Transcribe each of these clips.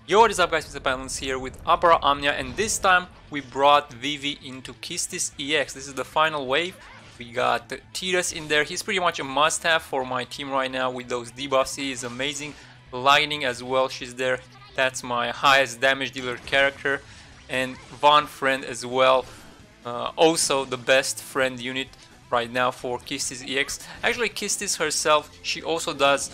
Yo, what is up guys, MrPantaloons here with Omnia, and this time we brought Vivi into Quistis EX. This is the final wave. We got Quistis in there. He's pretty much a must-have for my team right now with those debuffs. He is amazing. Lightning as well, she's there. That's my highest damage dealer character. And Von Friend as well. Also the best friend unit right now for Quistis EX. Actually, Quistis herself, she also does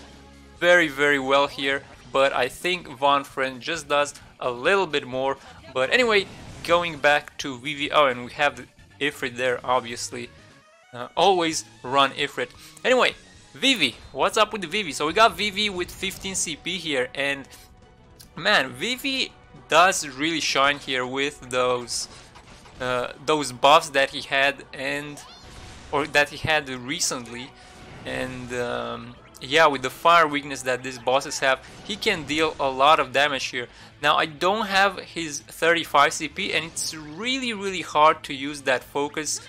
very well here, but I think Von Friend just does a little bit more. But anyway, going back to Vivi. Oh, and we have the Ifrit there, obviously. Always run Ifrit. Anyway, Vivi, what's up with the Vivi? So we got Vivi with 15 CP here, and man, Vivi does really shine here with those buffs that he had recently, and yeah, with the fire weakness that these bosses have, he can deal a lot of damage here. Now I don't have his 35 CP, and it's really hard to use that focus.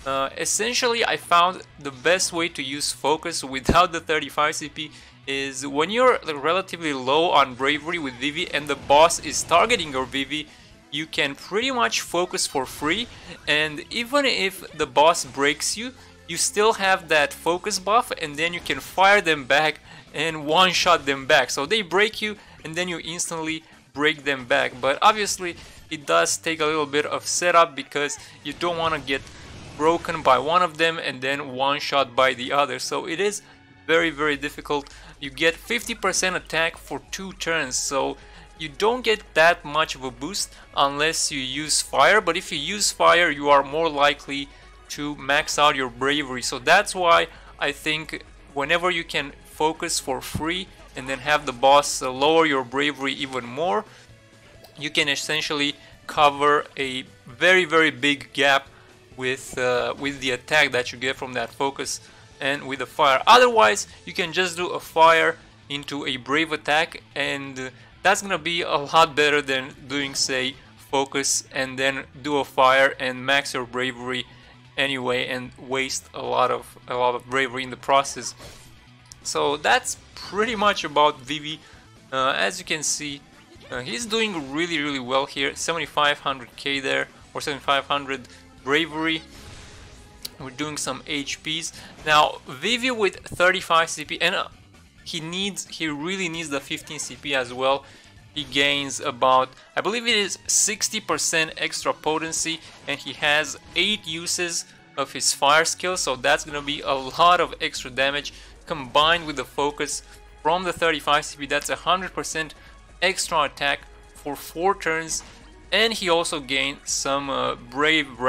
Essentially, I found the best way to use focus without the 35 CP is when you're relatively low on bravery with Vivi and the boss is targeting your Vivi, you can pretty much focus for free, and even if the boss breaks you, you still have that focus buff, and then you can fire them back and one-shot them back. So they break you and then you instantly break them back. But obviously it does take a little bit of setup because you don't want to get broken by one of them and then one-shot by the other. So it is very difficult. You get 50% attack for 2 turns, so you don't get that much of a boost unless you use fire. But if you use fire, you are more likely to max out your bravery. So that's why I think whenever you can focus for free and then have the boss lower your bravery even more, you can essentially cover a very big gap with the attack that you get from that focus and with the fire. Otherwise, you can just do a fire into a brave attack, and that's gonna be a lot better than doing, say, focus and then do a fire and max your bravery anyway and waste a lot of bravery in the process. So that's pretty much about Vivi. As you can see, he's doing really well here. 7500k there, or 7500 bravery. We're doing some HPs now. Vivi with 35 CP, and he really needs the 15 CP as well. He gains about, I believe it is 60% extra potency, and he has 8 uses of his fire skill, so that's gonna be a lot of extra damage combined with the focus from the 35 CP. That's 100% extra attack for 4 turns, and he also gained some brave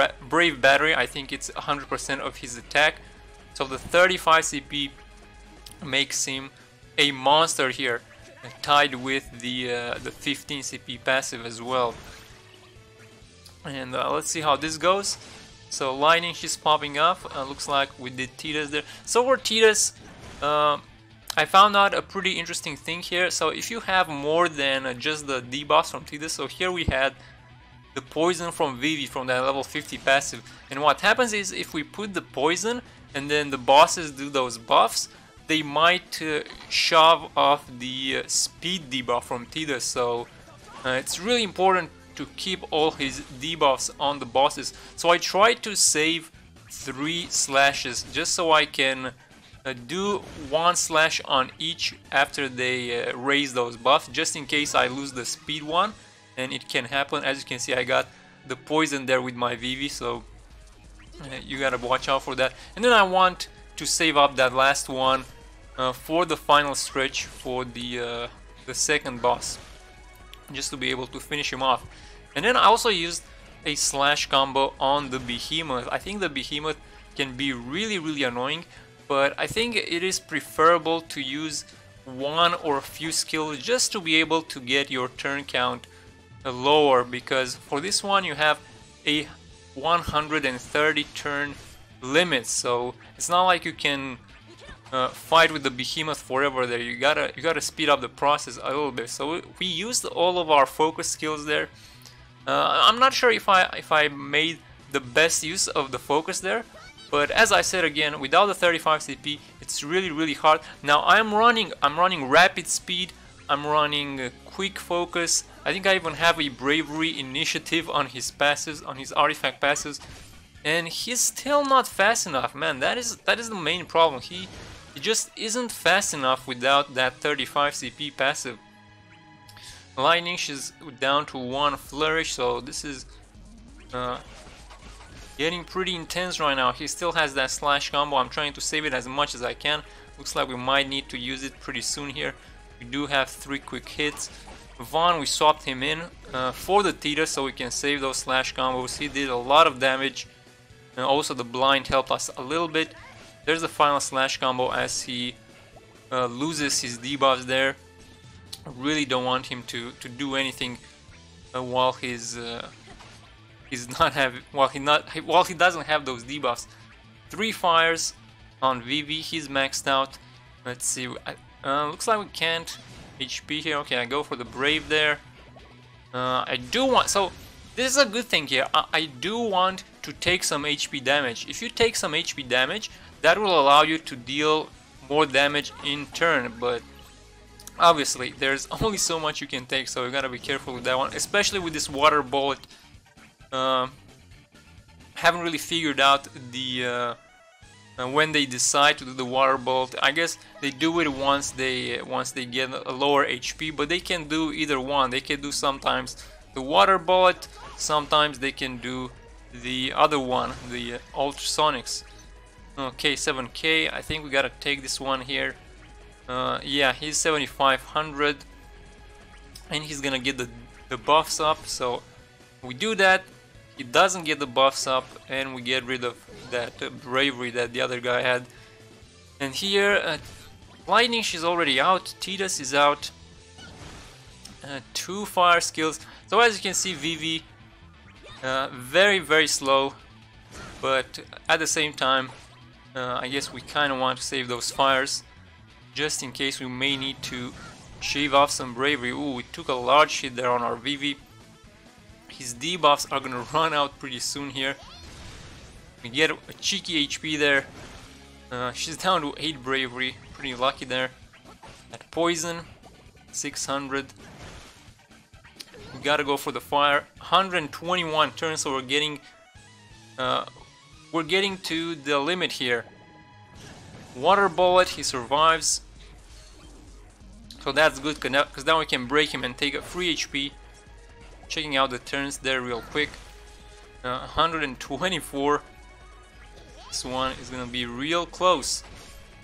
battery. I think it's 100% of his attack, so the 35 CP makes him a monster here, tied with the 15 CP passive as well. And let's see how this goes. So lightning, she's popping off. Looks like we did Quistis there. So for Quistis, I found out a pretty interesting thing here. So if you have more than just the debuffs from Quistis, so here we had the poison from Vivi from that level 50 passive, and what happens is if we put the poison and then the bosses do those buffs, they might shove off the speed debuff from Quistis. So it's really important to keep all his debuffs on the bosses. So I try to save 3 slashes just so I can do 1 slash on each after they raise those buffs, just in case I lose the speed one, and it can happen. As you can see, I got the poison there with my Vivi, so you gotta watch out for that. And then I want to save up that last one for the final stretch for the second boss, just to be able to finish him off. And then I also used a slash combo on the behemoth. I think the behemoth can be really annoying, but I think it is preferable to use one or a few skills just to be able to get your turn count lower, because for this one you have a 130 turn limit, so it's not like you can fight with the behemoth forever there. You gotta speed up the process a little bit. So we used all of our focus skills there. I'm not sure if I made the best use of the focus there, but as I said again, without the 35 CP, it's really hard. Now I'm running rapid speed I'm running a quick focus. I think I even have a bravery initiative on his passes, on his artifact passes, and he's still not fast enough, man. That is the main problem. He just isn't fast enough without that 35 CP passive. Lightning, she's down to 1 flourish, so this is getting pretty intense right now. He still has that slash combo. I'm trying to save it as much as I can. Looks like we might need to use it pretty soon here. We do have 3 quick hits. Vaughn, we swapped him in for the Tita so we can save those slash combos. He did a lot of damage. And also the blind helped us a little bit. There's the final slash combo as he loses his debuffs there. I really don't want him to do anything while he doesn't have those debuffs. 3 fires on Vivi. He's maxed out. Let's see. Looks like we can't HP here. Okay, I go for the Brave there. I do want. So this is a good thing here. I do want to take some HP damage. If you take some HP damage, that will allow you to deal more damage in turn. But obviously, there's only so much you can take, so you gotta be careful with that one, especially with this water bullet. Haven't really figured out the when they decide to do the water bolt. I guess they do it once they get a lower HP, but they can do either one. They can do sometimes the water bullet, sometimes they can do the other one, the ultrasonics. Okay, 7k. I think we gotta take this one here. Yeah, he's 7500, and he's gonna get the buffs up. So we do that. He doesn't get the buffs up, and we get rid of that bravery that the other guy had. And here, Lightning, she's already out. Titus is out. 2 fire skills. So as you can see, Vivi, very, very slow. But at the same time, I guess we kind of want to save those fires, just in case we may need to shave off some bravery. Ooh, we took a large hit there on our Vivi. His debuffs are gonna run out pretty soon here. We get a cheeky HP there. She's down to 8 bravery, pretty lucky there. At poison, 600. We gotta go for the fire. 121 turns, so we're getting to the limit here. Water bullet, he survives. So that's good, because now we can break him and take a free HP. Checking out the turns there real quick. 124. This one is gonna be real close.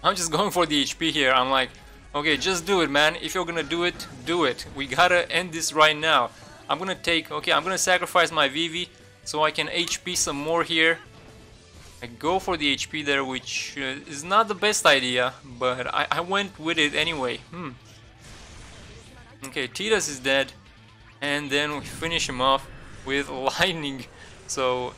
I'm just going for the HP here. I'm like, okay, just do it, man. If you're gonna do it, do it. We gotta end this right now. I'm gonna sacrifice my Vivi so I can HP some more here. I go for the HP there, which is not the best idea, but I went with it anyway. Okay, Titus is dead. And then we finish him off with lightning. So